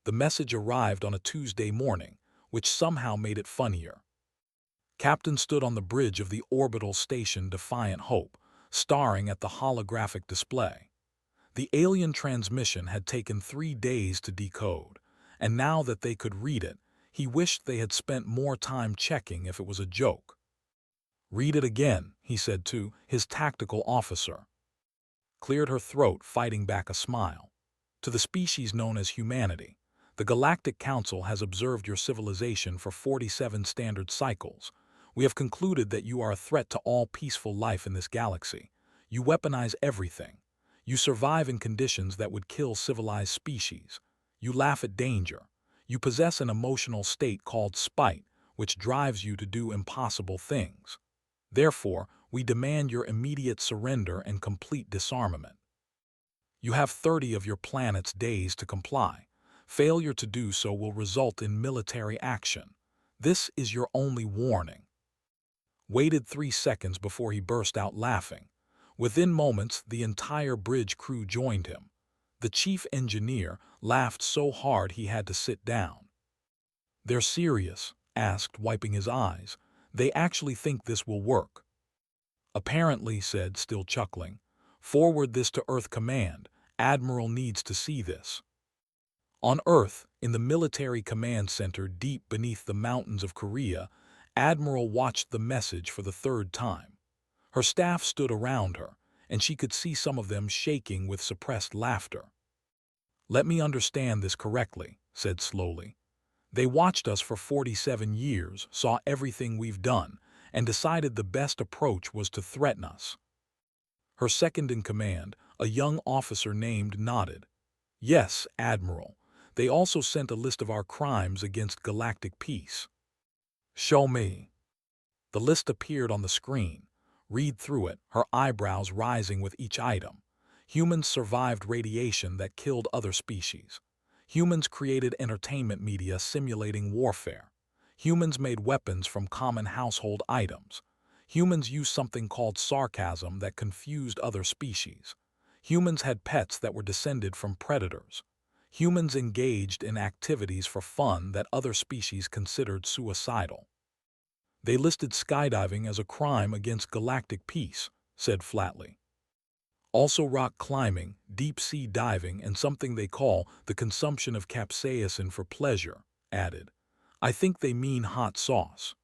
The message arrived on a Tuesday morning, which somehow made it funnier. Captain stood on the bridge of the orbital station Defiant Hope, staring at the holographic display. The alien transmission had taken 3 days to decode, and now that they could read it, he wished they had spent more time checking if it was a joke. "Read it again," he said to his tactical officer. Cleared her throat, fighting back a smile. "To the species known as humanity, the Galactic Council has observed your civilization for 47 standard cycles. We have concluded that you are a threat to all peaceful life in this galaxy. You weaponize everything. You survive in conditions that would kill civilized species. You laugh at danger. You possess an emotional state called spite, which drives you to do impossible things. Therefore, we demand your immediate surrender and complete disarmament. You have 30 of your planet's days to comply. Failure to do so will result in military action. This is your only warning." Waited 3 seconds before he burst out laughing. Within moments, the entire bridge crew joined him. The chief engineer laughed so hard he had to sit down. "They're serious?" asked, wiping his eyes. "They actually think this will work?" "Apparently," said, still chuckling. "Forward this to Earth Command. Admiral needs to see this." On Earth, in the military command center deep beneath the mountains of Korea, Admiral watched the message for the 3rd time. Her staff stood around her, and she could see some of them shaking with suppressed laughter. "Let me understand this correctly," said slowly. "They watched us for 47 years, saw everything we've done, and decided the best approach was to threaten us." Her second-in-command, a young officer named, nodded. "Yes, Admiral. They also sent a list of our crimes against galactic peace." "Show me." The list appeared on the screen. Read through it, her eyebrows rising with each item. Humans survived radiation that killed other species. Humans created entertainment media simulating warfare. Humans made weapons from common household items. Humans used something called sarcasm that confused other species. Humans had pets that were descended from predators. Humans engaged in activities for fun that other species considered suicidal. "They listed skydiving as a crime against galactic peace," said flatly. "Also rock climbing, deep-sea diving, and something they call the consumption of capsaicin for pleasure," added. "I think they mean hot sauce."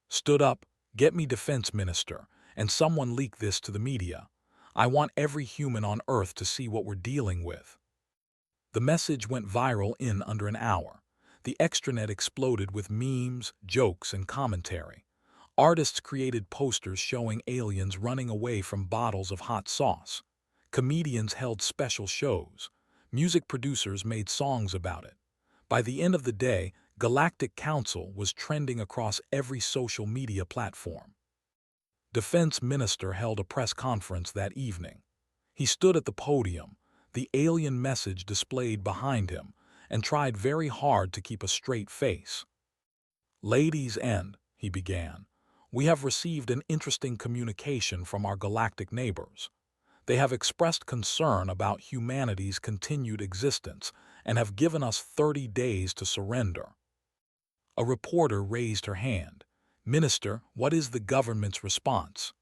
Stood up, "Get me Defense Minister, and someone leak this to the media. I want every human on Earth to see what we're dealing with." The message went viral in under an hour. The extranet exploded with memes, jokes, and commentary. Artists created posters showing aliens running away from bottles of hot sauce. Comedians held special shows. Music producers made songs about it. By the end of the day, Galactic Council was trending across every social media platform. Defense Minister held a press conference that evening. He stood at the podium, the alien message displayed behind him, and tried very hard to keep a straight face. "Ladies and," he began, "we have received an interesting communication from our galactic neighbors. They have expressed concern about humanity's continued existence and have given us 30 days to surrender." A reporter raised her hand. "Minister, what is the government's response?"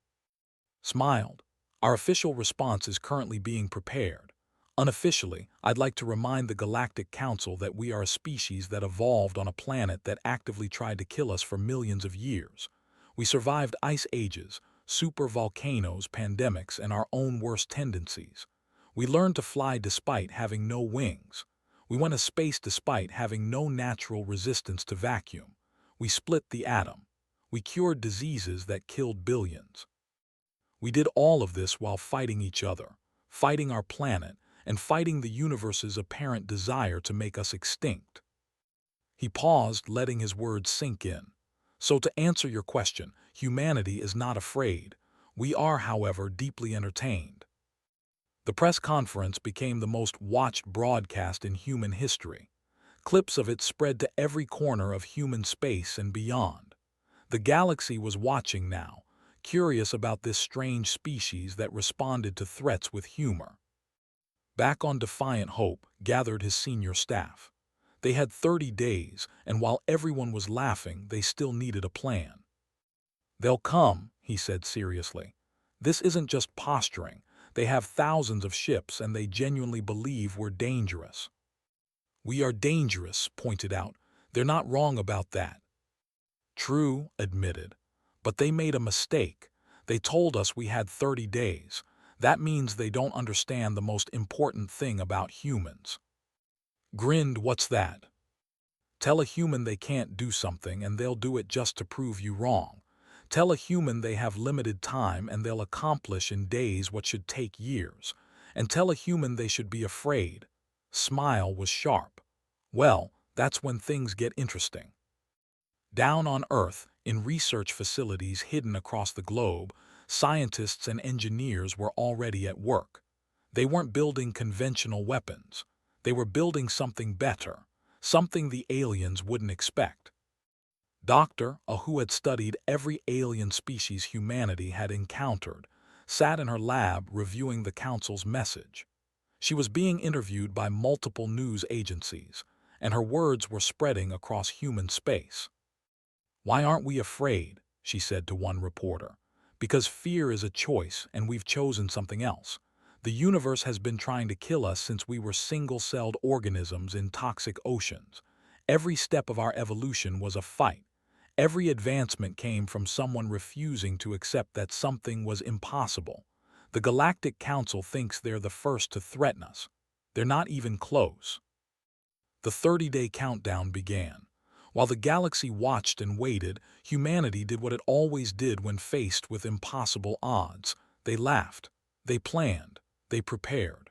Smiled. "Our official response is currently being prepared. Unofficially, I'd like to remind the Galactic Council that we are a species that evolved on a planet that actively tried to kill us for millions of years. We survived ice ages, super volcanoes, pandemics, and our own worst tendencies. We learned to fly despite having no wings. We went to space despite having no natural resistance to vacuum. We split the atom. We cured diseases that killed billions. We did all of this while fighting each other, fighting our planet, and fighting the universe's apparent desire to make us extinct." He paused, letting his words sink in. "So to answer your question, humanity is not afraid. We are, however, deeply entertained." The press conference became the most watched broadcast in human history. Clips of it spread to every corner of human space and beyond. The galaxy was watching now, curious about this strange species that responded to threats with humor. Back on Defiant Hope gathered his senior staff. They had 30 days, and while everyone was laughing, they still needed a plan. "They'll come," he said seriously. "This isn't just posturing. They have thousands of ships, and they genuinely believe we're dangerous." "We are dangerous," pointed out. "They're not wrong about that." "True," admitted. "But they made a mistake. They told us we had 30 days. That means they don't understand the most important thing about humans." Grinned, "What's that?" "Tell a human they can't do something, and they'll do it just to prove you wrong. Tell a human they have limited time, and they'll accomplish in days what should take years. And tell a human they should be afraid." Smile was sharp. "Well, that's when things get interesting." Down on Earth, in research facilities hidden across the globe, scientists and engineers were already at work. They weren't building conventional weapons. They were building something better, something the aliens wouldn't expect. Doctor, who had studied every alien species humanity had encountered, sat in her lab reviewing the Council's message. She was being interviewed by multiple news agencies, and her words were spreading across human space. "Why aren't we afraid?" she said to one reporter. "Because fear is a choice, and we've chosen something else. The universe has been trying to kill us since we were single-celled organisms in toxic oceans. Every step of our evolution was a fight. Every advancement came from someone refusing to accept that something was impossible. The Galactic Council thinks they're the first to threaten us. They're not even close." The 30-day countdown began. While the galaxy watched and waited, humanity did what it always did when faced with impossible odds. They laughed, they planned, they prepared.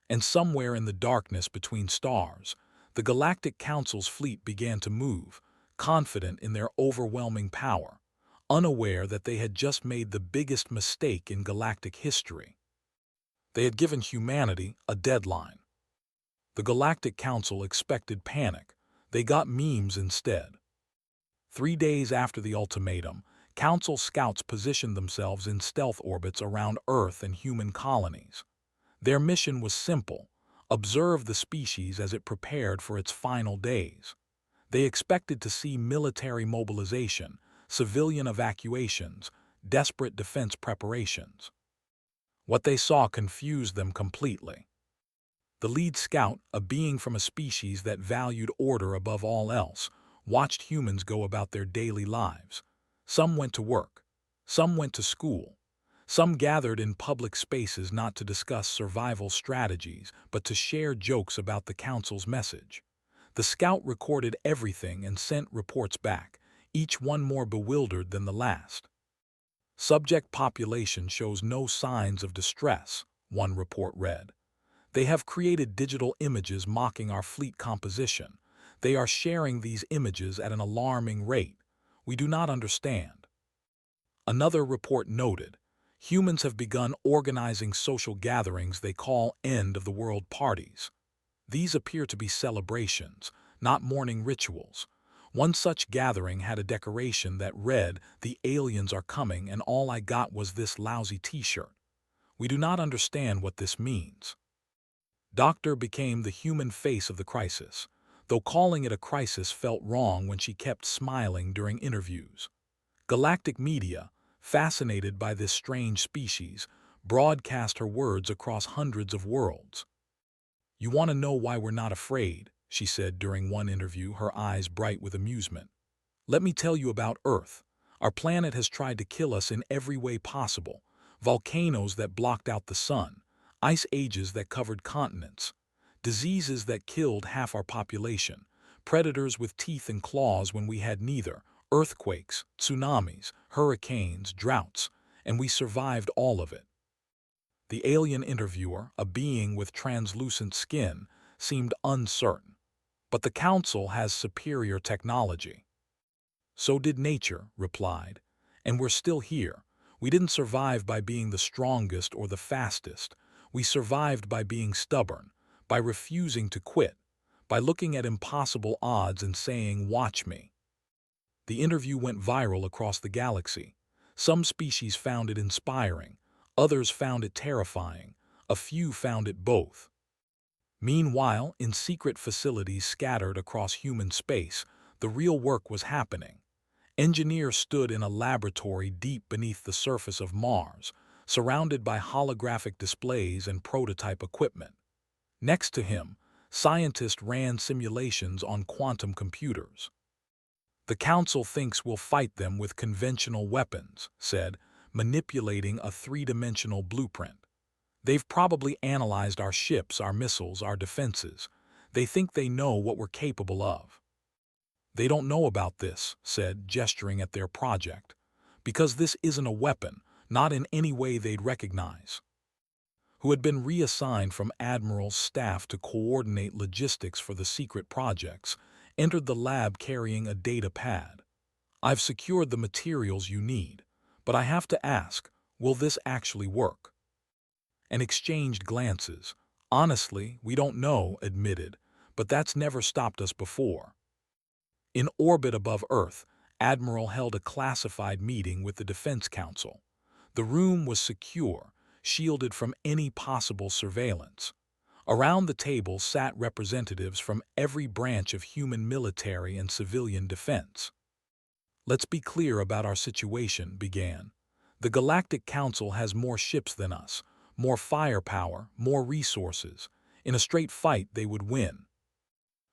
And somewhere in the darkness between stars, the Galactic Council's fleet began to move, confident in their overwhelming power, unaware that they had just made the biggest mistake in galactic history. They had given humanity a deadline. The Galactic Council expected panic. They got memes instead. 3 days after the ultimatum, Council scouts positioned themselves in stealth orbits around Earth and human colonies. Their mission was simple: observe the species as it prepared for its final days. They expected to see military mobilization, civilian evacuations, desperate defense preparations. What they saw confused them completely. The lead scout, a being from a species that valued order above all else, watched humans go about their daily lives. Some went to work. Some went to school. Some gathered in public spaces not to discuss survival strategies, but to share jokes about the Council's message. The scout recorded everything and sent reports back, each one more bewildered than the last. "Subject population shows no signs of distress," one report read. "They have created digital images mocking our fleet composition. They are sharing these images at an alarming rate. We do not understand." Another report noted, "Humans have begun organizing social gatherings they call end-of-the-world parties. These appear to be celebrations, not mourning rituals. One such gathering had a decoration that read, 'The aliens are coming, and all I got was this lousy t-shirt.' We do not understand what this means." Doctor became the human face of the crisis, though calling it a crisis felt wrong when she kept smiling during interviews. Galactic media, fascinated by this strange species, broadcast her words across hundreds of worlds. "You want to know why we're not afraid?" she said during one interview, her eyes bright with amusement. "Let me tell you about Earth. Our planet has tried to kill us in every way possible. Volcanoes that blocked out the sun, ice ages that covered continents, diseases that killed half our population, predators with teeth and claws when we had neither, earthquakes, tsunamis, hurricanes, droughts, and we survived all of it." The alien interviewer, a being with translucent skin, seemed uncertain. "But the Council has superior technology." "So did nature," replied. "And we're still here. We didn't survive by being the strongest or the fastest. We survived by being stubborn, by refusing to quit, by looking at impossible odds and saying, 'Watch me.'" The interview went viral across the galaxy. Some species found it inspiring, others found it terrifying, a few found it both. Meanwhile, in secret facilities scattered across human space, the real work was happening. Engineers stood in a laboratory deep beneath the surface of Mars, surrounded by holographic displays and prototype equipment. Next to him, scientists ran simulations on quantum computers. "The Council thinks we'll fight them with conventional weapons," said, manipulating a three-dimensional blueprint. "They've probably analyzed our ships, our missiles, our defenses. They think they know what we're capable of." "They don't know about this," said, gesturing at their project, "because this isn't a weapon, not in any way they'd recognize." Who had been reassigned from Admiral's staff to coordinate logistics for the secret projects, entered the lab carrying a data pad. "I've secured the materials you need, but I have to ask, will this actually work?" And exchanged glances. "Honestly, we don't know," admitted, "but that's never stopped us before." In orbit above Earth, Admiral held a classified meeting with the Defense Council. The room was secure, shielded from any possible surveillance. Around the table sat representatives from every branch of human military and civilian defense. "Let's be clear about our situation," began. "The Galactic Council has more ships than us, more firepower, more resources. In a straight fight, they would win."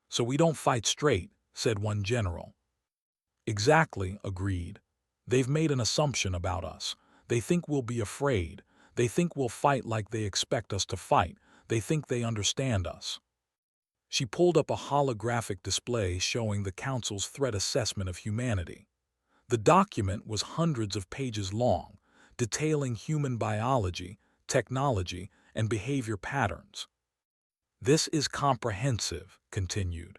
"So we don't fight straight," said one general. "Exactly," agreed. "They've made an assumption about us. They think we'll be afraid. They think we'll fight like they expect us to fight. They think they understand us." She pulled up a holographic display showing the Council's threat assessment of humanity. The document was hundreds of pages long, detailing human biology, technology, and behavior patterns. "This is comprehensive," continued,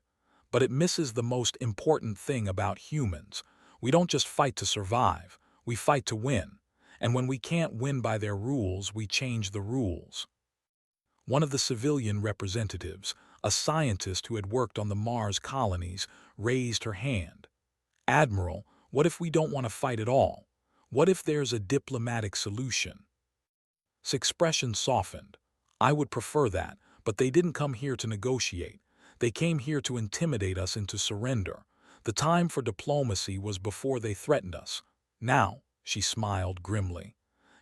"but it misses the most important thing about humans. We don't just fight to survive, we fight to win. And when we can't win by their rules, we change the rules." One of the civilian representatives, a scientist who had worked on the Mars colonies, raised her hand. "Admiral, what if we don't want to fight at all? What if there's a diplomatic solution?" His expression softened. "I would prefer that, but they didn't come here to negotiate. They came here to intimidate us into surrender. The time for diplomacy was before they threatened us. Now," she smiled grimly,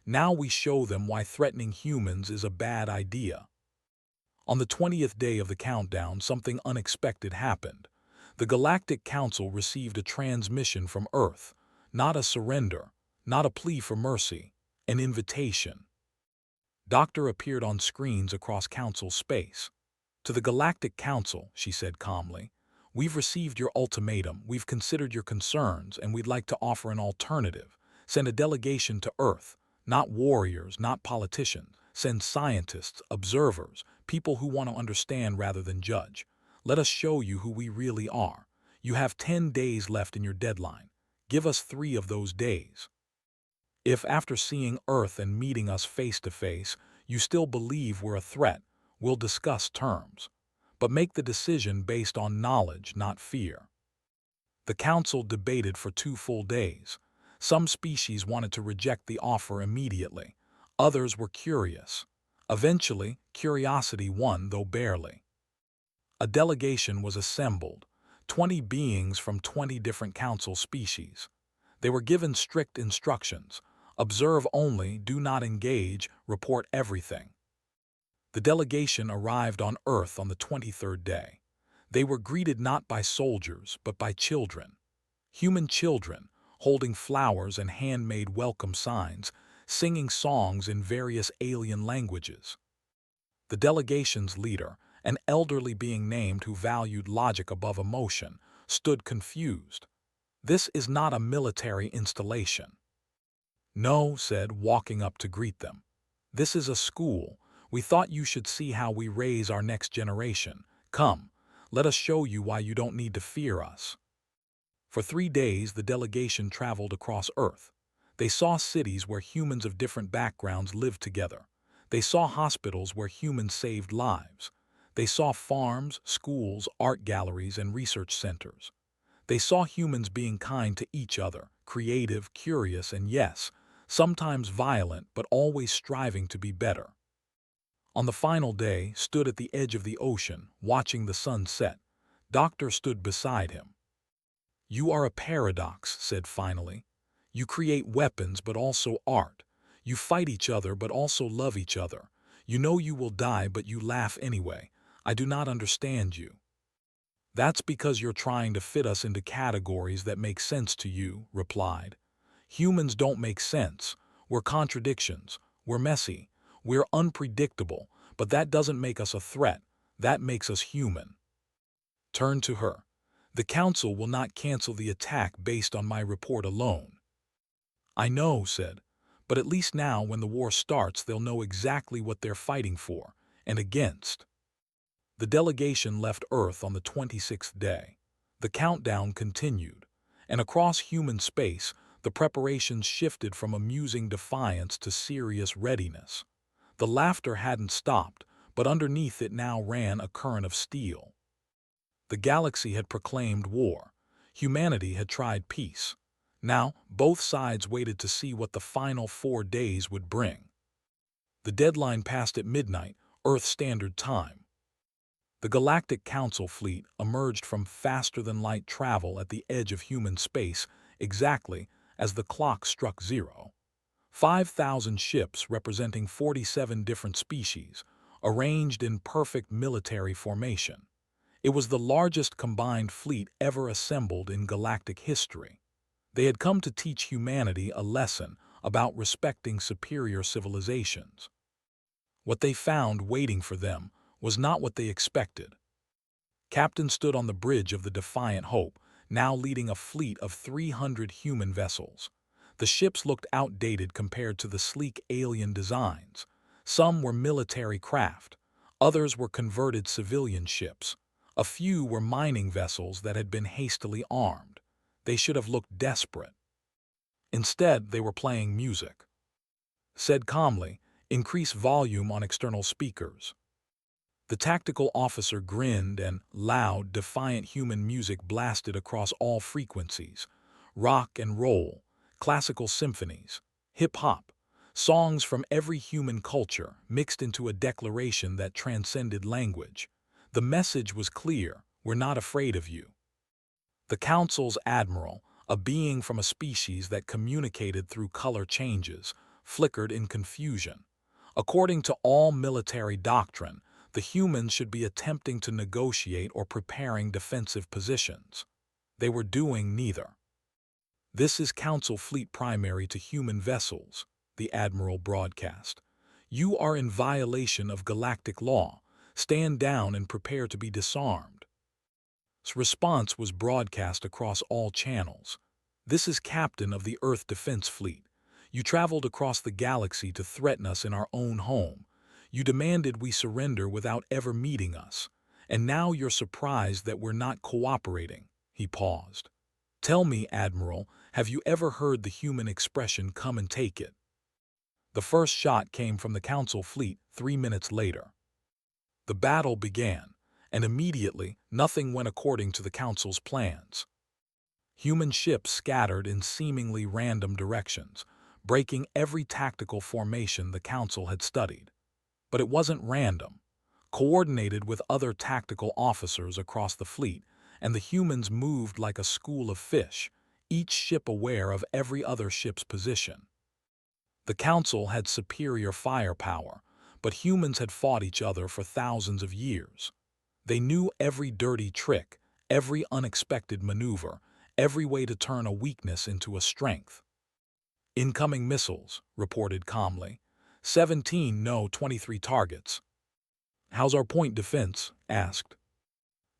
"now we show them why threatening humans is a bad idea." On the 20th day of the countdown, something unexpected happened. The Galactic Council received a transmission from Earth. Not a surrender, not a plea for mercy, an invitation. Doctor appeared on screens across Council space. "To the Galactic Council," she said calmly, "we've received your ultimatum, we've considered your concerns, and we'd like to offer an alternative. Send a delegation to Earth, not warriors, not politicians. Send scientists, observers, people who want to understand rather than judge. Let us show you who we really are. You have 10 days left in your deadline. Give us 3 of those days. If after seeing Earth and meeting us face to face, you still believe we're a threat, we'll discuss terms. But make the decision based on knowledge, not fear." The Council debated for 2 full days. Some species wanted to reject the offer immediately. Others were curious. Eventually, curiosity won, though barely. A delegation was assembled, 20 beings from 20 different Council species. They were given strict instructions: observe only, do not engage, report everything. The delegation arrived on Earth on the 23rd day. They were greeted not by soldiers, but by children. Human children, holding flowers and handmade welcome signs, singing songs in various alien languages. The delegation's leader, an elderly being named who valued logic above emotion, stood confused. "This is not a military installation." "No," said, walking up to greet them. "This is a school. We thought you should see how we raise our next generation. Come, let us show you why you don't need to fear us." For 3 days, the delegation traveled across Earth. They saw cities where humans of different backgrounds lived together. They saw hospitals where humans saved lives. They saw farms, schools, art galleries, and research centers. They saw humans being kind to each other, creative, curious, and yes, sometimes violent, but always striving to be better. On the final day, stood at the edge of the ocean, watching the sun set. Doctor stood beside him. "You are a paradox," said finally. "You create weapons but also art. You fight each other but also love each other. You know you will die but you laugh anyway. I do not understand you." "That's because you're trying to fit us into categories that make sense to you," replied. "Humans don't make sense. We're contradictions. We're messy. We're unpredictable, but that doesn't make us a threat. That makes us human." Turned to her. "The Council will not cancel the attack based on my report alone." "I know," said, "but at least now when the war starts they'll know exactly what they're fighting for and against." The delegation left Earth on the 26th day. The countdown continued, and across human space the preparations shifted from amusing defiance to serious readiness. The laughter hadn't stopped, but underneath it now ran a current of steel. The galaxy had proclaimed war. Humanity had tried peace. Now, both sides waited to see what the final 4 days would bring. The deadline passed at midnight, Earth Standard Time. The Galactic Council fleet emerged from faster-than-light travel at the edge of human space exactly as the clock struck 0. 5,000 ships representing 47 different species, arranged in perfect military formation. It was the largest combined fleet ever assembled in galactic history. They had come to teach humanity a lesson about respecting superior civilizations. What they found waiting for them was not what they expected. Captain stood on the bridge of the Defiant Hope, now leading a fleet of 300 human vessels. The ships looked outdated compared to the sleek alien designs. Some were military craft, others were converted civilian ships. A few were mining vessels that had been hastily armed. They should have looked desperate. Instead, they were playing music. Said calmly, "Increase volume on external speakers." The tactical officer grinned and loud, defiant human music blasted across all frequencies. Rock and roll, classical symphonies, hip-hop, songs from every human culture mixed into a declaration that transcended language. The message was clear: we're not afraid of you. The Council's admiral, a being from a species that communicated through color changes, flickered in confusion. According to all military doctrine, the humans should be attempting to negotiate or preparing defensive positions. They were doing neither. "This is Council fleet primary to human vessels," the admiral broadcast. "You are in violation of galactic law. Stand down and prepare to be disarmed." Response was broadcast across all channels. "This is Captain of the Earth Defense Fleet. You traveled across the galaxy to threaten us in our own home. You demanded we surrender without ever meeting us. And now you're surprised that we're not cooperating." He paused. "Tell me, Admiral, have you ever heard the human expression 'come and take it'?" The first shot came from the Council fleet 3 minutes later. The battle began, and immediately nothing went according to the Council's plans. Human ships scattered in seemingly random directions, breaking every tactical formation the Council had studied. But it wasn't random. Coordinated with other tactical officers across the fleet, and the humans moved like a school of fish, each ship aware of every other ship's position. The Council had superior firepower, but humans had fought each other for thousands of years. They knew every dirty trick, every unexpected maneuver, every way to turn a weakness into a strength. "Incoming missiles," reported calmly. 17 no 23 targets. "How's our point defense?" asked.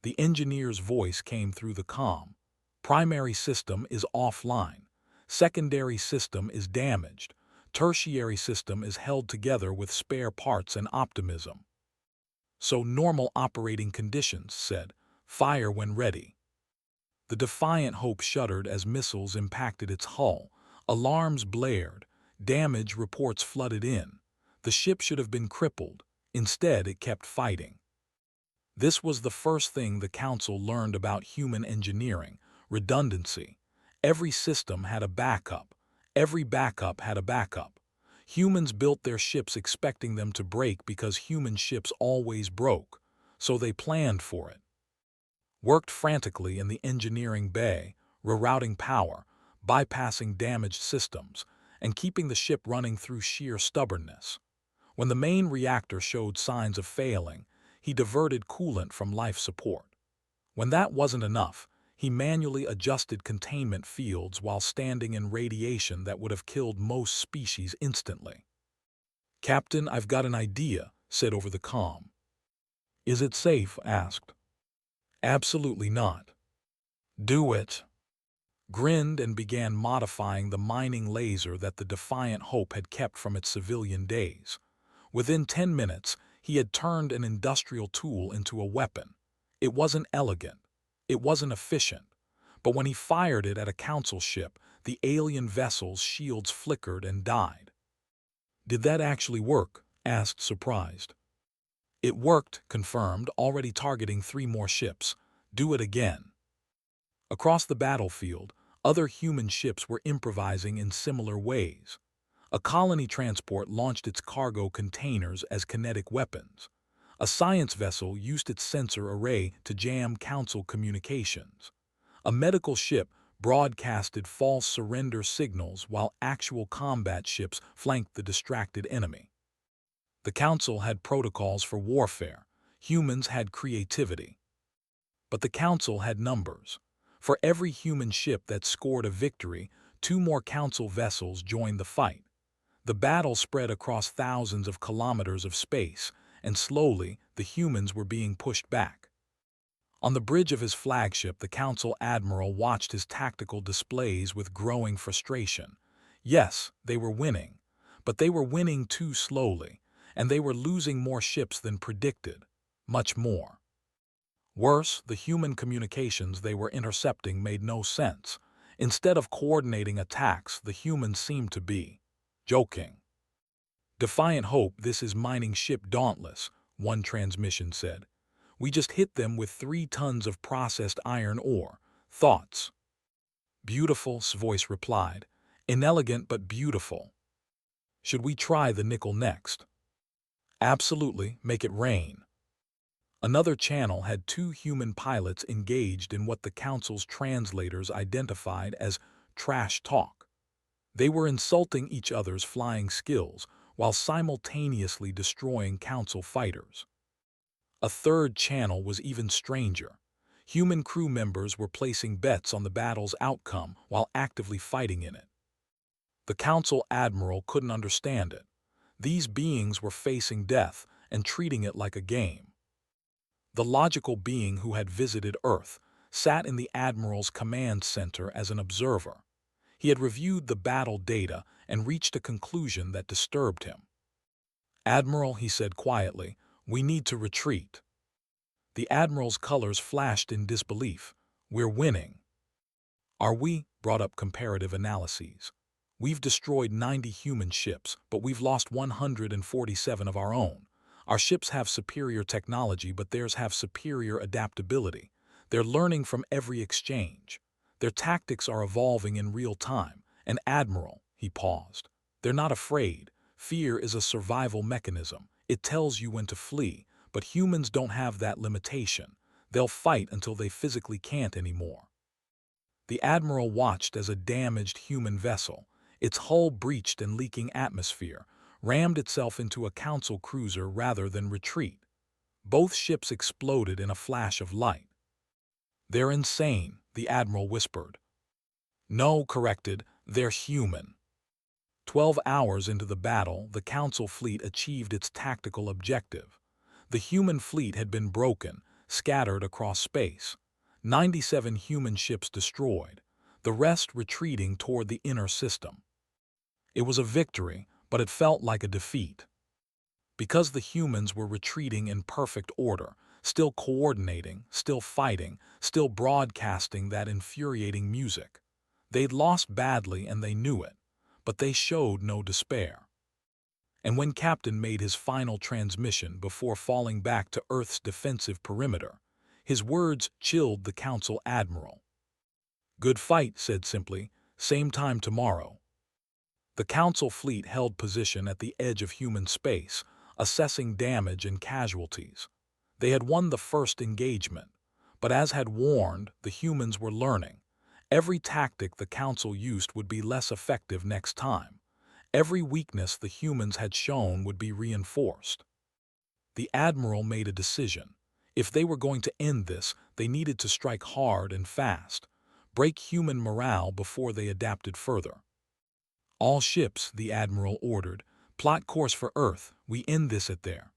The engineer's voice came through the comm. "Primary system is offline. Secondary system is damaged. Tertiary system is held together with spare parts and optimism." "So normal operating conditions," said. "Fire when ready." The Defiant Hope shuddered as missiles impacted its hull. Alarms blared. Damage reports flooded in. The ship should have been crippled. Instead, it kept fighting. This was the first thing the Council learned about human engineering: redundancy. Every system had a backup. Every backup had a backup. Humans built their ships expecting them to break because human ships always broke, so they planned for it. Worked frantically in the engineering bay, rerouting power, bypassing damaged systems, and keeping the ship running through sheer stubbornness. When the main reactor showed signs of failing, he diverted coolant from life support. When that wasn't enough, he manually adjusted containment fields while standing in radiation that would have killed most species instantly. "Captain, I've got an idea," said over the comm. "Is it safe?" asked. "Absolutely not." "Do it." Grinned and began modifying the mining laser that the Defiant Hope had kept from its civilian days. Within 10 minutes, he had turned an industrial tool into a weapon. It wasn't elegant. It wasn't efficient. But when he fired it at a council ship, the alien vessel's shields flickered and died. "Did that actually work?" asked, surprised. "It worked," confirmed, already targeting 3 more ships. "Do it again." Across the battlefield, other human ships were improvising in similar ways. A colony transport launched its cargo containers as kinetic weapons. A science vessel used its sensor array to jam council communications. A medical ship broadcasted false surrender signals while actual combat ships flanked the distracted enemy. The council had protocols for warfare. Humans had creativity. But the council had numbers. For every human ship that scored a victory, 2 more council vessels joined the fight. The battle spread across thousands of kilometers of space, and slowly the humans were being pushed back. On the bridge of his flagship, the council admiral watched his tactical displays with growing frustration. Yes, they were winning, but they were winning too slowly, and they were losing more ships than predicted, much more. Worse, the human communications they were intercepting made no sense. Instead of coordinating attacks, the humans seemed to be joking. "Defiant Hope, this is mining ship Dauntless," one transmission said. "We just hit them with 3 tons of processed iron ore. Thoughts?" "Beautiful's voice replied. "Inelegant but beautiful." "Should we try the nickel next?" "Absolutely, make it rain." Another channel had 2 human pilots engaged in what the council's translators identified as trash talk. They were insulting each other's flying skills while simultaneously destroying council fighters. A third channel was even stranger. Human crew members were placing bets on the battle's outcome while actively fighting in it. The council admiral couldn't understand it. These beings were facing death and treating it like a game. The logical being who had visited Earth sat in the admiral's command center as an observer. He had reviewed the battle data and reached a conclusion that disturbed him. "Admiral," he said quietly, "we need to retreat." The admiral's colors flashed in disbelief. "We're winning." "Are we?" brought up comparative analyses. "We've destroyed 90 human ships, but we've lost 147 of our own. Our ships have superior technology, but theirs have superior adaptability. They're learning from every exchange. Their tactics are evolving in real time. And Admiral," he paused, "they're not afraid. Fear is a survival mechanism. It tells you when to flee, but humans don't have that limitation. They'll fight until they physically can't anymore." The Admiral watched as a damaged human vessel, its hull breached and leaking atmosphere, rammed itself into a council cruiser rather than retreat. Both ships exploded in a flash of light. "They're insane," the Admiral whispered. "No," corrected, "they're human." 12 hours into the battle, the Council fleet achieved its tactical objective. The human fleet had been broken, scattered across space. 97 human ships destroyed, the rest retreating toward the inner system. It was a victory, but it felt like a defeat. Because the humans were retreating in perfect order, still coordinating, still fighting, still broadcasting that infuriating music. They'd lost badly and they knew it, but they showed no despair. And when Captain made his final transmission before falling back to Earth's defensive perimeter, his words chilled the Council Admiral. "Good fight," said simply, "same time tomorrow." The Council fleet held position at the edge of human space, assessing damage and casualties. They had won the first engagement, but as had warned, the humans were learning. Every tactic the Council used would be less effective next time. Every weakness the humans had shown would be reinforced. The Admiral made a decision. If they were going to end this, they needed to strike hard and fast, break human morale before they adapted further. All ships, the Admiral ordered, plot course for Earth. We end this at there.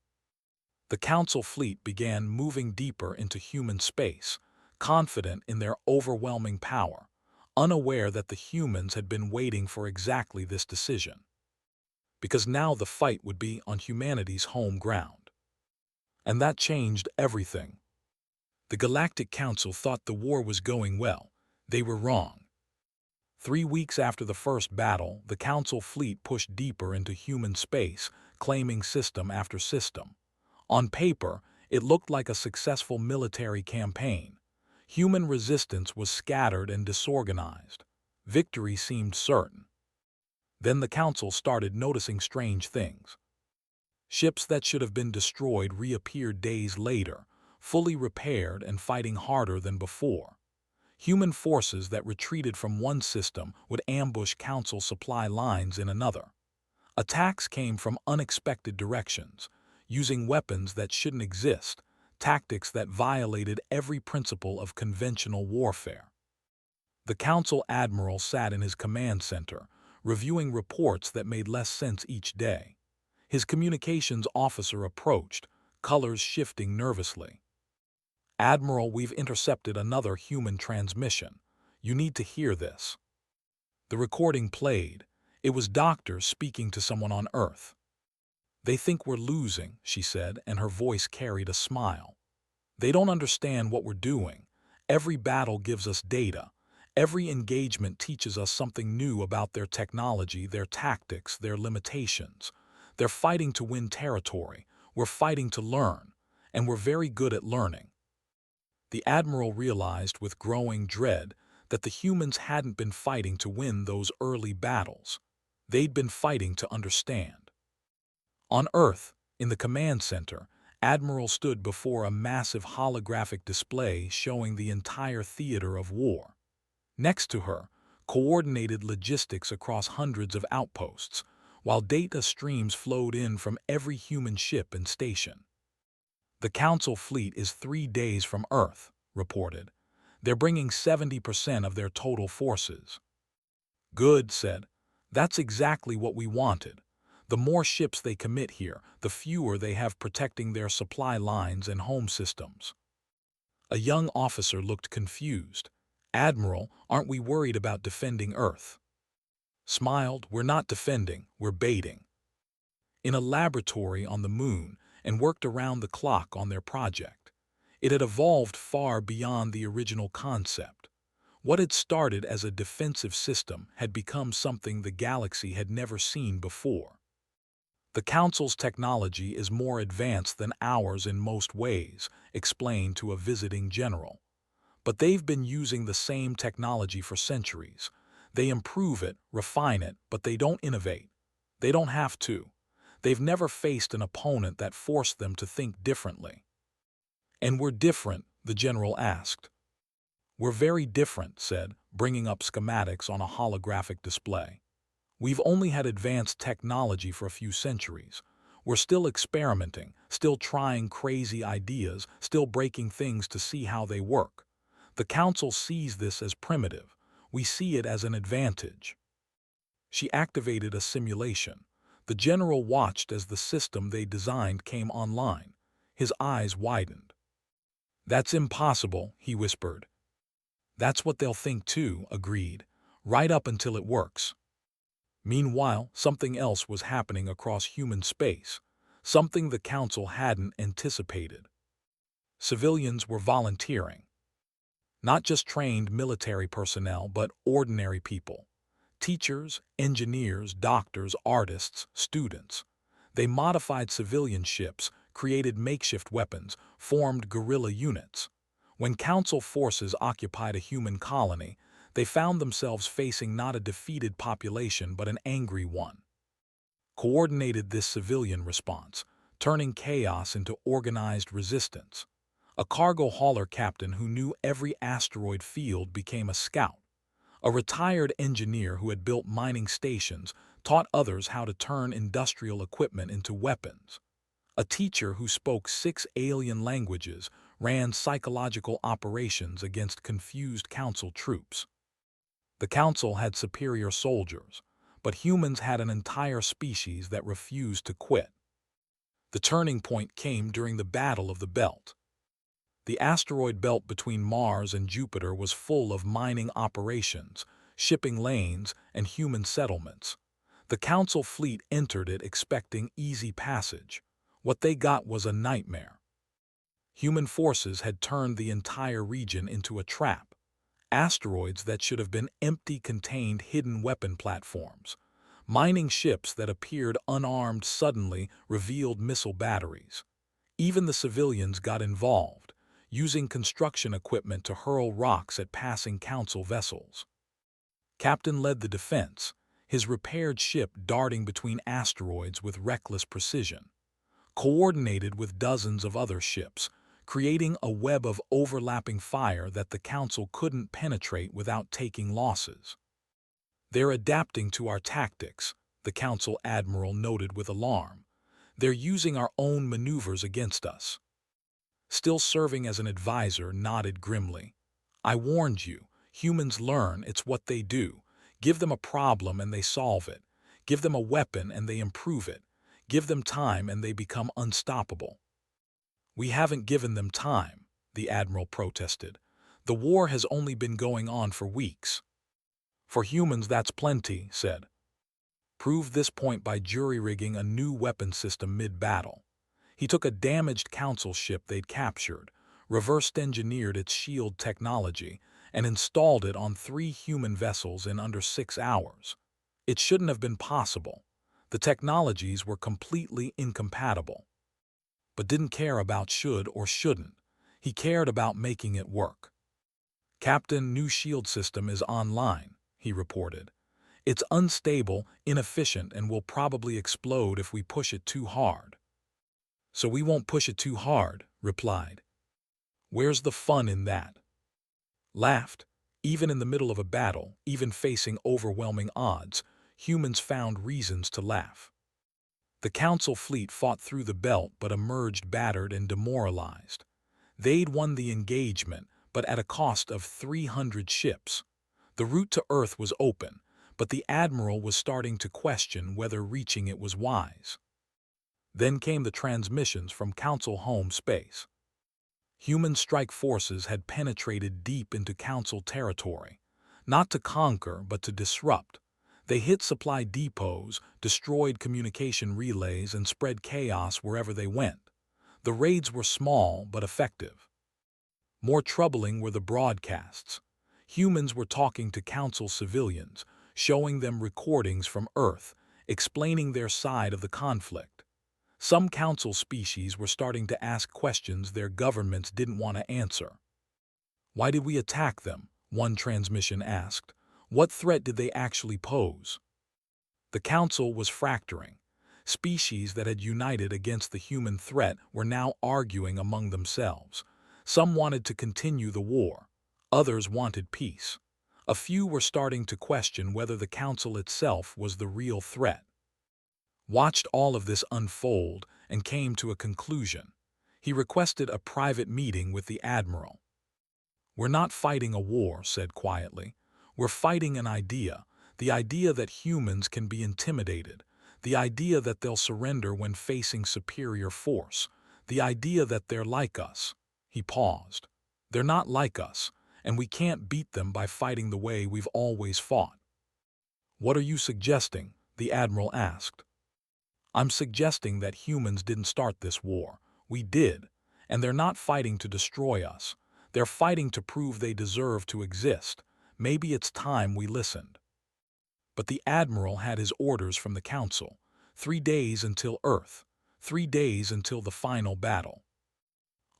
The Council fleet began moving deeper into human space, confident in their overwhelming power, unaware that the humans had been waiting for exactly this decision. Because now the fight would be on humanity's home ground. And that changed everything. The Galactic Council thought the war was going well. They were wrong. 3 weeks after the first battle, the Council fleet pushed deeper into human space, claiming system after system. On paper, it looked like a successful military campaign. Human resistance was scattered and disorganized. Victory seemed certain. Then the Council started noticing strange things. Ships that should have been destroyed reappeared days later, fully repaired and fighting harder than before. Human forces that retreated from one system would ambush Council supply lines in another. Attacks came from unexpected directions, using weapons that shouldn't exist, tactics that violated every principle of conventional warfare. The Council Admiral sat in his command center, reviewing reports that made less sense each day. His communications officer approached, colors shifting nervously. "Admiral, we've intercepted another human transmission. You need to hear this." The recording played. It was doctors speaking to someone on Earth. "They think we're losing," she said, and her voice carried a smile. "They don't understand what we're doing. Every battle gives us data. Every engagement teaches us something new about their technology, their tactics, their limitations. They're fighting to win territory. We're fighting to learn, and we're very good at learning." The Admiral realized with growing dread that the humans hadn't been fighting to win those early battles. They'd been fighting to understand. On Earth, in the command center, Admiral stood before a massive holographic display showing the entire theater of war. Next to her, coordinated logistics across hundreds of outposts, while data streams flowed in from every human ship and station. "The Council fleet is 3 days from Earth," reported. "They're bringing 70% of their total forces." "Good," said. "That's exactly what we wanted. The more ships they commit here, the fewer they have protecting their supply lines and home systems." A young officer looked confused. "Admiral, aren't we worried about defending Earth?" Smiled. "We're not defending, we're baiting." In a laboratory on the moon, and worked around the clock on their project. It had evolved far beyond the original concept. What had started as a defensive system had become something the galaxy had never seen before. "The Council's technology is more advanced than ours in most ways," explained to a visiting general. "But they've been using the same technology for centuries. They improve it, refine it, but they don't innovate. They don't have to. They've never faced an opponent that forced them to think differently." "And we're different?" the general asked. "We're very different," said, bringing up schematics on a holographic display. "We've only had advanced technology for a few centuries. We're still experimenting, still trying crazy ideas, still breaking things to see how they work. The Council sees this as primitive. We see it as an advantage." She activated a simulation. The general watched as the system they designed came online. His eyes widened. "That's impossible," he whispered. "That's what they'll think too," agreed, "right up until it works." Meanwhile, something else was happening across human space, something the Council hadn't anticipated. Civilians were volunteering. Not just trained military personnel, but ordinary people. Teachers, engineers, doctors, artists, students. They modified civilian ships, created makeshift weapons, formed guerrilla units. When Council forces occupied a human colony, They found themselves facing not a defeated population but an angry one. Coordinated this civilian response, turning chaos into organized resistance. A cargo hauler captain who knew every asteroid field became a scout. A retired engineer who had built mining stations taught others how to turn industrial equipment into weapons. A teacher who spoke 6 alien languages ran psychological operations against confused council troops. The council had superior soldiers, but humans had an entire species that refused to quit. The turning point came during the Battle of the Belt. The asteroid belt between Mars and Jupiter was full of mining operations, shipping lanes, and human settlements. The Council fleet entered it expecting easy passage. What they got was a nightmare. Human forces had turned the entire region into a trap. Asteroids that should have been empty contained hidden weapon platforms. Mining ships that appeared unarmed suddenly revealed missile batteries. Even the civilians got involved, using construction equipment to hurl rocks at passing council vessels. Captain led the defense, his repaired ship darting between asteroids with reckless precision, coordinated with dozens of other ships, creating a web of overlapping fire that the council couldn't penetrate without taking losses. "They're adapting to our tactics," the council admiral noted with alarm. "They're using our own maneuvers against us." Still serving as an advisor, nodded grimly. "I warned you. Humans learn, it's what they do. Give them a problem and they solve it. Give them a weapon and they improve it. Give them time and they become unstoppable." "We haven't given them time," the admiral protested. "The war has only been going on for weeks." "For humans, that's plenty," said. "Prove this point by jury-rigging a new weapon system mid-battle." He took a damaged council ship they'd captured, reversed-engineered its shield technology, and installed it on 3 human vessels in under 6 hours. It shouldn't have been possible. The technologies were completely incompatible. But didn't care about should or shouldn't. He cared about making it work. "Captain, new shield system is online," he reported. "It's unstable, inefficient, and will probably explode if we push it too hard." "So we won't push it too hard," replied. "Where's the fun in that?" Laughed. Even in the middle of a battle, even facing overwhelming odds, humans found reasons to laugh. The council fleet fought through the belt but emerged battered and demoralized. They'd won the engagement, but at a cost of 300 ships. The route to Earth was open, but the admiral was starting to question whether reaching it was wise. Then came the transmissions from Council home space. Human strike forces had penetrated deep into Council territory, not to conquer but to disrupt. They hit supply depots, destroyed communication relays, and spread chaos wherever they went. The raids were small but effective. More troubling were the broadcasts. Humans were talking to Council civilians, showing them recordings from Earth, explaining their side of the conflict. Some Council species were starting to ask questions their governments didn't want to answer. "Why did we attack them?" one transmission asked. "What threat did they actually pose?" The Council was fracturing. Species that had united against the human threat were now arguing among themselves. Some wanted to continue the war. Others wanted peace. A few were starting to question whether the Council itself was the real threat. Watched all of this unfold and came to a conclusion. He requested a private meeting with the admiral. "We're not fighting a war," said quietly. "We're fighting an idea, the idea that humans can be intimidated, the idea that they'll surrender when facing superior force, the idea that they're like us." He paused. "They're not like us, and we can't beat them by fighting the way we've always fought." "What are you suggesting?" the admiral asked. "I'm suggesting that humans didn't start this war. We did, and they're not fighting to destroy us. They're fighting to prove they deserve to exist. Maybe it's time we listened." But the admiral had his orders from the Council. 3 days until Earth. 3 days until the final battle.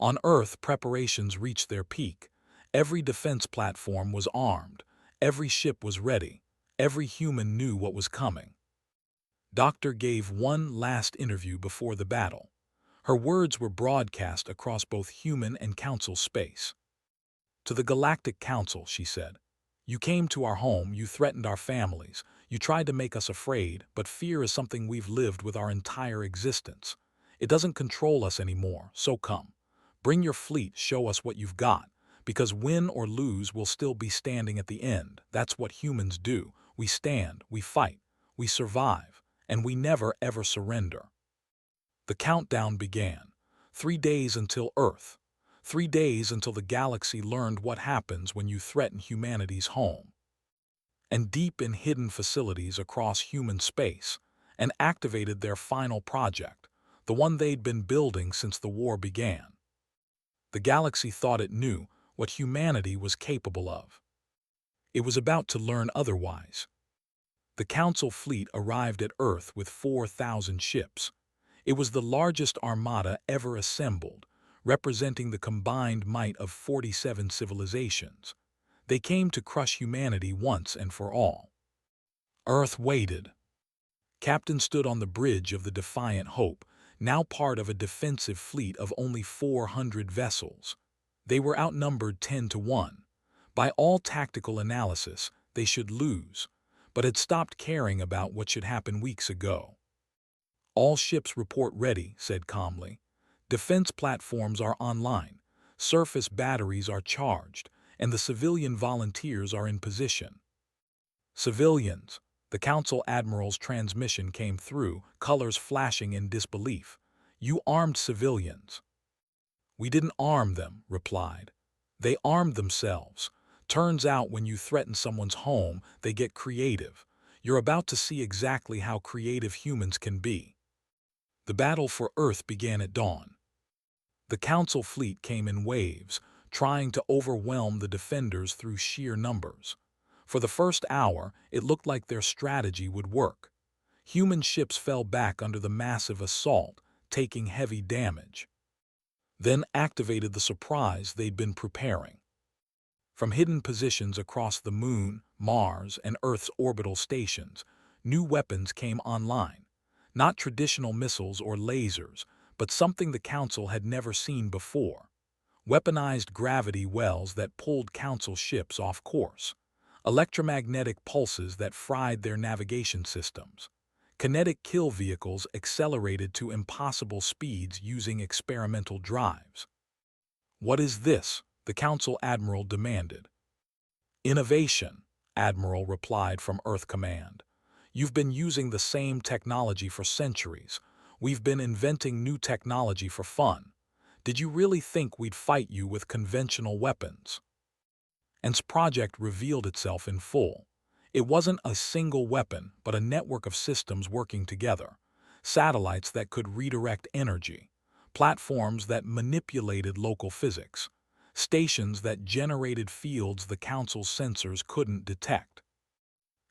On Earth, preparations reached their peak. Every defense platform was armed. Every ship was ready. Every human knew what was coming. Doctor gave one last interview before the battle. Her words were broadcast across both human and council space. "To the Galactic Council," she said, "you came to our home, you threatened our families, you tried to make us afraid, but fear is something we've lived with our entire existence. It doesn't control us anymore, so come. Bring your fleet, show us what you've got, because win or lose, we'll still be standing at the end. That's what humans do. We stand, we fight, we survive, and we never ever surrender." The countdown began. 3 days until Earth. 3 days until the galaxy learned what happens when you threaten humanity's home. And deep in hidden facilities across human space, and activated their final project, the one they'd been building since the war began. The galaxy thought it knew what humanity was capable of. It was about to learn otherwise. The Council fleet arrived at Earth with 4,000 ships. It was the largest armada ever assembled, representing the combined might of 47 civilizations. They came to crush humanity once and for all. Earth waited. Captain stood on the bridge of the Defiant Hope, now part of a defensive fleet of only 400 vessels. They were outnumbered 10-1. By all tactical analysis, they should lose, but had stopped caring about what should happen weeks ago. "All ships report ready," said calmly. "Defense platforms are online, surface batteries are charged, and the civilian volunteers are in position." "Civilians," the Council Admiral's transmission came through, colors flashing in disbelief. "You armed civilians." "We didn't arm them," replied. "They armed themselves. Turns out when you threaten someone's home, they get creative. You're about to see exactly how creative humans can be." The battle for Earth began at dawn. The Council fleet came in waves, trying to overwhelm the defenders through sheer numbers. For the first hour, it looked like their strategy would work. Human ships fell back under the massive assault, taking heavy damage. Then activated the surprise they'd been preparing. From hidden positions across the Moon, Mars, and Earth's orbital stations, new weapons came online. Not traditional missiles or lasers, but something the Council had never seen before. Weaponized gravity wells that pulled Council ships off course. Electromagnetic pulses that fried their navigation systems. Kinetic kill vehicles accelerated to impossible speeds using experimental drives. "What is this?" the Council Admiral demanded. "Innovation," Admiral replied from Earth Command. "You've been using the same technology for centuries. We've been inventing new technology for fun. Did you really think we'd fight you with conventional weapons?" And's project revealed itself in full. It wasn't a single weapon, but a network of systems working together. Satellites that could redirect energy. Platforms that manipulated local physics. Stations that generated fields the Council's sensors couldn't detect.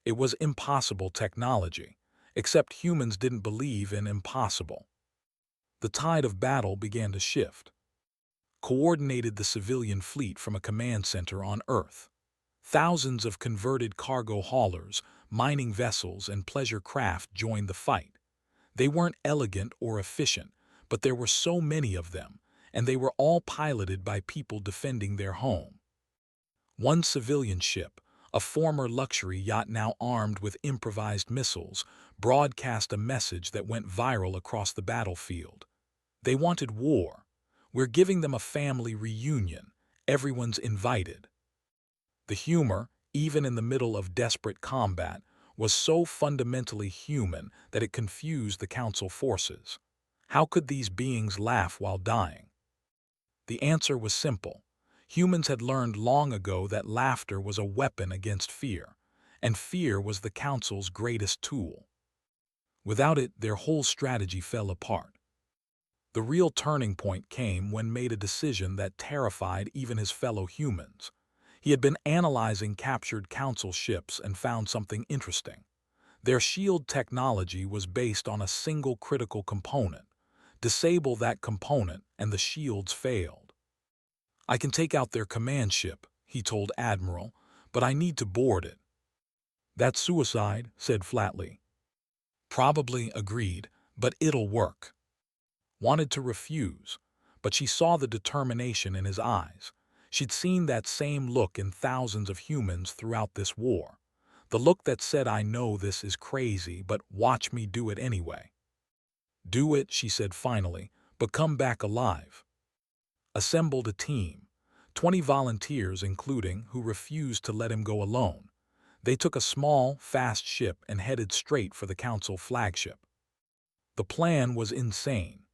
It was impossible technology, except humans didn't believe in impossible. The tide of battle began to shift. Coordinated the civilian fleet from a command center on Earth. Thousands of converted cargo haulers, mining vessels, and pleasure craft joined the fight. They weren't elegant or efficient, but there were so many of them, and they were all piloted by people defending their home. One civilian ship, a former luxury yacht now armed with improvised missiles, broadcast a message that went viral across the battlefield. They wanted war. "We're giving them a family reunion. Everyone's invited." The humor, even in the middle of desperate combat, was so fundamentally human that it confused the Council forces. How could these beings laugh while dying? The answer was simple. Humans had learned long ago that laughter was a weapon against fear, and fear was the Council's greatest tool. Without it, their whole strategy fell apart. The real turning point came when made a decision that terrified even his fellow humans. He had been analyzing captured Council ships and found something interesting. Their shield technology was based on a single critical component. Disable that component, and the shields failed. "I can take out their command ship," he told Admiral, but I need to board it." "That's suicide," said flatly. "Probably," agreed, "but it'll work." Wanted to refuse, but she saw the determination in his eyes. She'd seen that same look in thousands of humans throughout this war. The look that said, "I know this is crazy, but watch me do it anyway." "Do it," she said finally, "but come back alive." Assembled a team, 20 volunteers including, who refused to let him go alone. They took a small, fast ship and headed straight for the Council flagship. The plan was insane.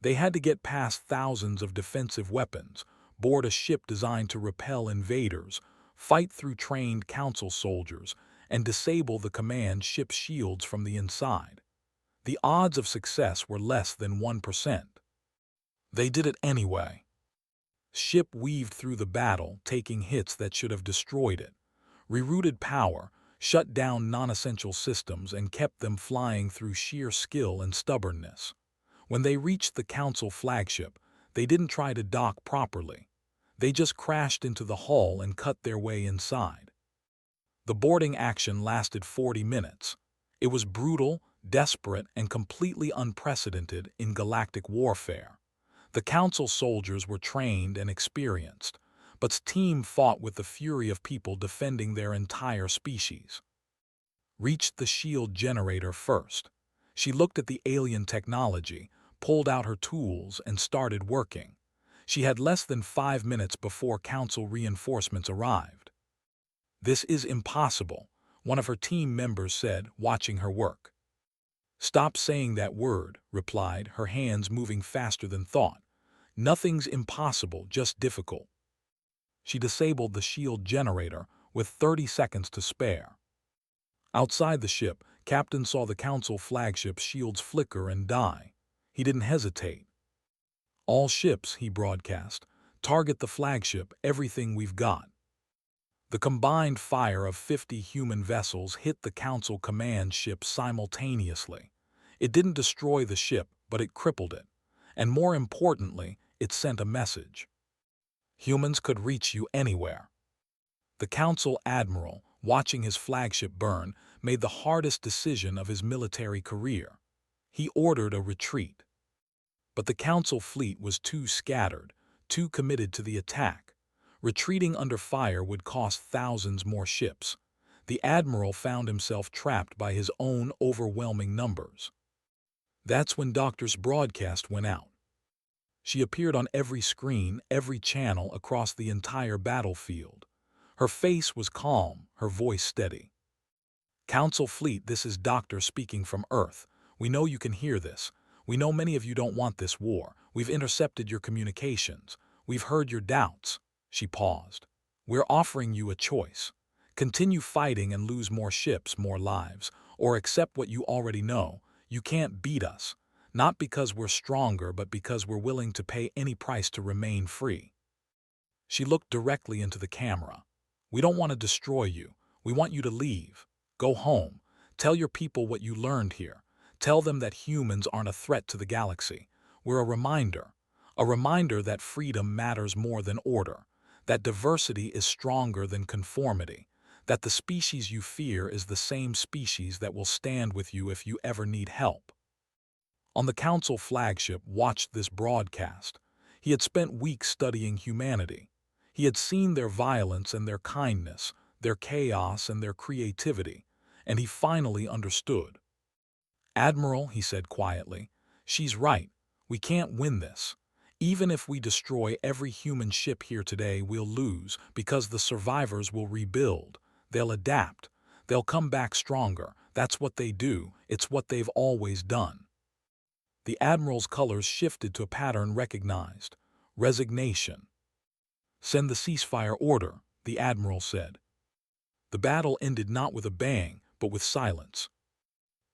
They had to get past thousands of defensive weapons, board a ship designed to repel invaders, fight through trained Council soldiers, and disable the command ship's shields from the inside. The odds of success were less than 1%. They did it anyway. Ship weaved through the battle, taking hits that should have destroyed it, rerouted power, shut down non-essential systems, and kept them flying through sheer skill and stubbornness. When they reached the Council flagship, they didn't try to dock properly. They just crashed into the hull and cut their way inside. The boarding action lasted 40 minutes. It was brutal, desperate, and completely unprecedented in galactic warfare. The Council soldiers were trained and experienced, but's team fought with the fury of people defending their entire species. Reached the shield generator first. She looked at the alien technology, pulled out her tools, and started working. She had less than 5 minutes before Council reinforcements arrived. "This is impossible," one of her team members said, watching her work. "Stop saying that word," replied, her hands moving faster than thought. "Nothing's impossible, just difficult." She disabled the shield generator with 30 seconds to spare. Outside the ship, Captain saw the Council flagship's shields flicker and die. He didn't hesitate. "All ships," he broadcast, "target the flagship, everything we've got." The combined fire of 50 human vessels hit the Council command ship simultaneously. It didn't destroy the ship, but it crippled it. And more importantly, it sent a message. Humans could reach you anywhere. The Council admiral, watching his flagship burn, made the hardest decision of his military career. He ordered a retreat. But the Council fleet was too scattered, too committed to the attack. Retreating under fire would cost thousands more ships. The admiral found himself trapped by his own overwhelming numbers. That's when Doctor's broadcast went out. She appeared on every screen, every channel across the entire battlefield. Her face was calm, her voice steady. "Council fleet, this is Doctor speaking from Earth. We know you can hear this. We know many of you don't want this war. We've intercepted your communications. We've heard your doubts." She paused. "We're offering you a choice. Continue fighting and lose more ships, more lives, or accept what you already know. You can't beat us. Not because we're stronger, but because we're willing to pay any price to remain free." She looked directly into the camera. "We don't want to destroy you. We want you to leave. Go home. Tell your people what you learned here. Tell them that humans aren't a threat to the galaxy. We're a reminder that freedom matters more than order, that diversity is stronger than conformity, that the species you fear is the same species that will stand with you if you ever need help." On the Council flagship watched this broadcast. He had spent weeks studying humanity. He had seen their violence and their kindness, their chaos and their creativity, and he finally understood. "Admiral," he said quietly, "she's right. We can't win this. Even if we destroy every human ship here today, we'll lose, because the survivors will rebuild. They'll adapt. They'll come back stronger. That's what they do. It's what they've always done." The Admiral's colors shifted to a pattern recognized: resignation. "Send the ceasefire order," the Admiral said. The battle ended not with a bang, but with silence.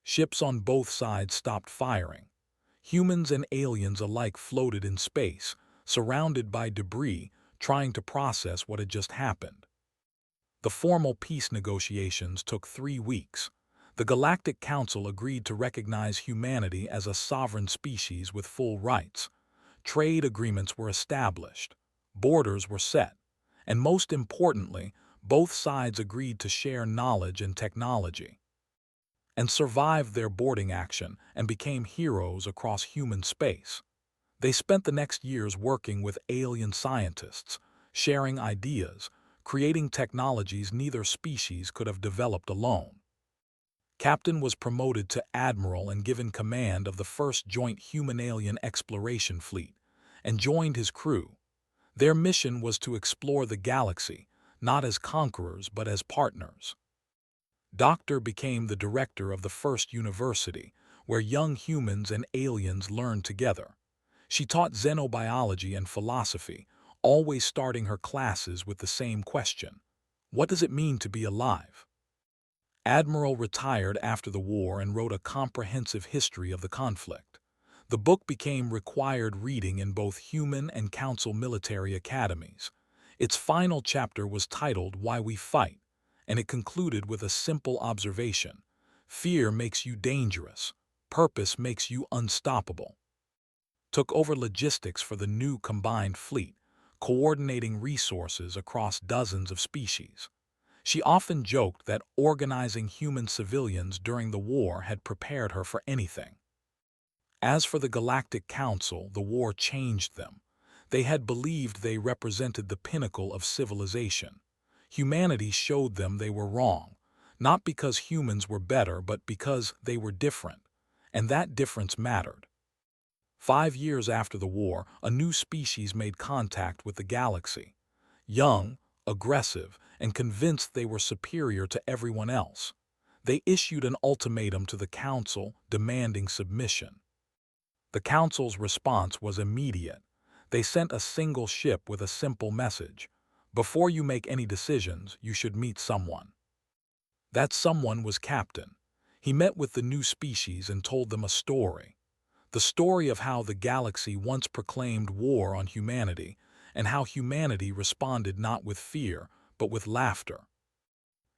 Ships on both sides stopped firing. Humans and aliens alike floated in space, surrounded by debris, trying to process what had just happened. The formal peace negotiations took 3 weeks. The Galactic Council agreed to recognize humanity as a sovereign species with full rights. Trade agreements were established. Borders were set. And most importantly, Both sides agreed to share knowledge and technology, and survived their boarding action and became heroes across human space. They spent the next years working with alien scientists, sharing ideas, creating technologies neither species could have developed alone. Captain was promoted to admiral and given command of the first joint human-alien exploration fleet, and joined his crew. Their mission was to explore the galaxy, not as conquerors but as partners. Doctor became the director of the first university, where young humans and aliens learned together. She taught xenobiology and philosophy, always starting her classes with the same question: what does it mean to be alive? Admiral retired after the war and wrote a comprehensive history of the conflict. The book became required reading in both human and council military academies. Its final chapter was titled Why We Fight, and it concluded with a simple observation: fear makes you dangerous, purpose makes you unstoppable. Took over logistics for the new combined fleet, coordinating resources across dozens of species. She often joked that organizing human civilians during the war had prepared her for anything. As for the Galactic Council, the war changed them. They had believed they represented the pinnacle of civilization. Humanity showed them they were wrong, not because humans were better, but because they were different, and that difference mattered. 5 years after the war, a new species made contact with the galaxy. Young, aggressive, and convinced they were superior to everyone else. They issued an ultimatum to the Council demanding submission. The Council's response was immediate. They sent a single ship with a simple message: before you make any decisions, you should meet someone. That someone was Captain. He met with the new species and told them a story. The story of how the galaxy once proclaimed war on humanity, and how humanity responded not with fear, but with laughter.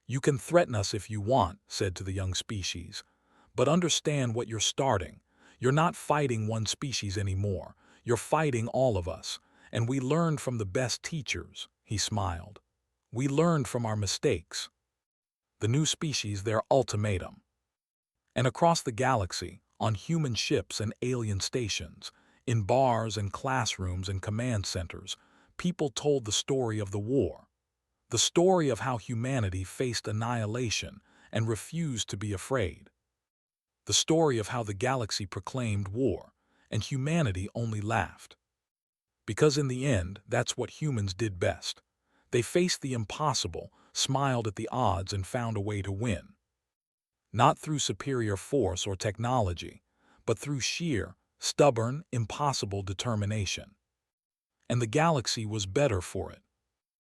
You can threaten us if you want, said to the young species, but understand what you're starting. You're not fighting one species anymore. You're fighting all of us, and we learned from the best teachers, he smiled. We learned from our mistakes. The new species, their ultimatum. And across the galaxy, on human ships and alien stations, in bars and classrooms and command centers, people told the story of the war. The story of how humanity faced annihilation and refused to be afraid. The story of how the galaxy proclaimed war, and humanity only laughed. Because in the end, that's what humans did best. They faced the impossible, smiled at the odds, and found a way to win. Not through superior force or technology, but through sheer, stubborn, impossible determination. And the galaxy was better for it.